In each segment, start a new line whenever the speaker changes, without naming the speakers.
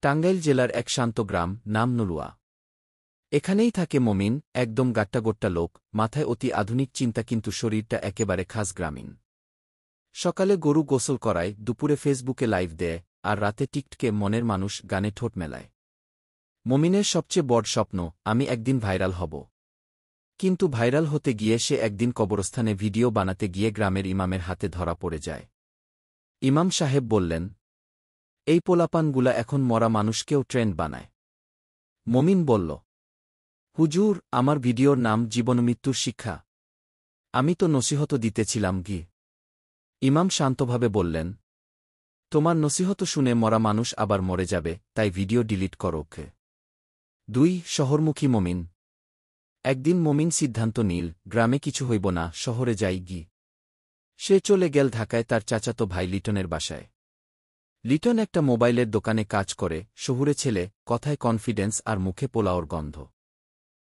টাঙ্গাইল জেলার এক শান্ত গ্রাম, নাম নলুয়া। এখানেই থাকে মমিন, একদম গাট্টাগোট্টা লোক, মাথায় অতি আধুনিক চিন্তা কিন্তু শরীরটা একেবারে খাস গ্রামীণ। সকালে গরু গোসল করায়, দুপুরে ফেসবুকে লাইভ দেয়, আর রাতে টিকটকে মনের মানুষ গানে ঠোঁট মেলায়। মমিনের সবচেয়ে বড় স্বপ্ন, আমি একদিন ভাইরাল হব। কিন্তু ভাইরাল হতে গিয়ে সে একদিন কবরস্থানে ভিডিও বানাতে গিয়ে গ্রামের ইমামের হাতে ধরা পড়ে যায়। ইমাম সাহেব বললেন, এই পোলাপানগুলা এখন মরা মানুষকেও ট্রেন্ড বানায়। মমিন বলল, হুজুর, আমার ভিডিওর নাম জীবনমৃত্যুর শিক্ষা। আমি তো নসিহত দিতেছিলাম গি। ইমাম শান্তভাবে বললেন, তোমার নসিহত শুনে মরা মানুষ আবার মরে যাবে, তাই ভিডিও ডিলিট করো। 2 শহরমুখী মমিন। একদিন মমিন সিদ্ধান্ত নিল, গ্রামে কিছু হইব না, শহরে যাই গি। সে চলে গেল ঢাকায় তার চাচাতো ভাই লিটনের বাসায়। লিটন একটা মোবাইলের দোকানে কাজ করে, শহুরে ছেলে, কথায় কনফিডেন্স আর মুখে পোলাওর গন্ধ।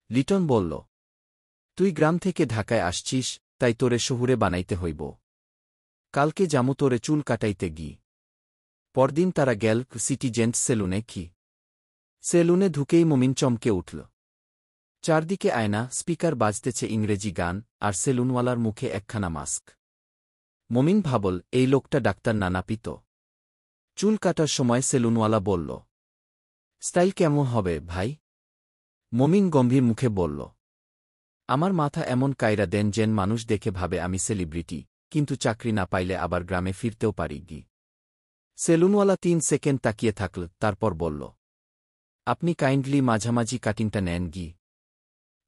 লিটন বলল, তুই গ্রাম থেকে ঢাকায় আসছিস, তাই তোরে শহুরে বানাইতে হইব। কালকে জামু তোরে চুল কাটাইতে গি। পরদিন তারা গেল সিটি জেন্টস সেলুনে। সেলুনে ঢুকেই মমিন চমকে উঠল। চারদিকে আয়না, স্পিকার বাজতেছে ইংরেজি গান, আর সেলুনওয়ালার মুখে একখানা মাস্ক। মমিন ভাবল, এই লোকটা ডাক্তার না নাপিত। চুল কাটার সময় সেলুনওয়ালা বলল, স্টাইল কেমন হবে ভাই? মমিন গম্ভীর মুখে বলল, আমার মাথা এমন কায়রা দেন যেন মানুষ দেখে ভাবে আমি সেলিব্রিটি, কিন্তু চাকরি না পাইলে আবার গ্রামে ফিরতেও পারি গি। সেলুনওয়ালা 3 সেকেন্ড তাকিয়ে থাকল, তারপর বলল, আপনি কাইন্ডলি মাঝামাঝি কাটিংটা নেন গি।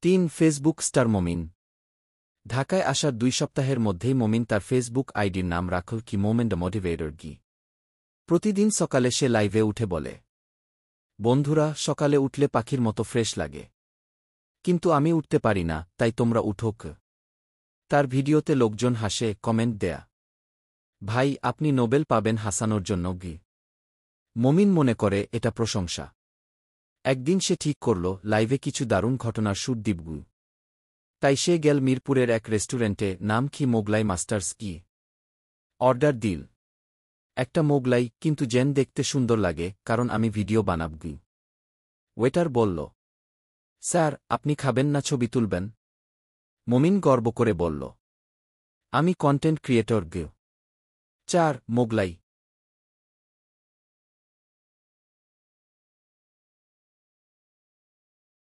3 ফেসবুক স্টার মমিন। ঢাকায় আসার 2 সপ্তাহের মধ্যেই মমিন তার ফেসবুক আইডির নাম রাখল কি মোমেন্ট মোটিভেটর গি। প্রতিদিন সকালে সে লাইভে উঠে বলে, বন্ধুরা, সকালে উঠলে পাখির মতো ফ্রেশ লাগে। কিন্তু আমি উঠতে পারি না, তাই তোমরা উঠোক। তার ভিডিওতে লোকজন হাসে, কমেন্ট দেয়া, ভাই আপনি নোবেল পাবেন হাসানোর জন্য গি। মমিন মনে করে এটা প্রশংসা। একদিন সে ঠিক করল, লাইভে কিছু দারুণ ঘটনার শুট দিবগু। তাই সে গেল মিরপুরের এক রেস্টুরেন্টে, নাম কি মোগলাই মাস্টার্স কি। অর্ডার দিল একটা মোগলাই, কিন্তু যেন দেখতে সুন্দর লাগে, কারণ আমি ভিডিও বানাবগি। ওয়েটার বলল, স্যার আপনি খাবেন না, ছবি তুলবেন? মমিন গর্ব করে বলল, আমি কন্টেন্ট ক্রিয়েটর গি। 4 মোগলাই।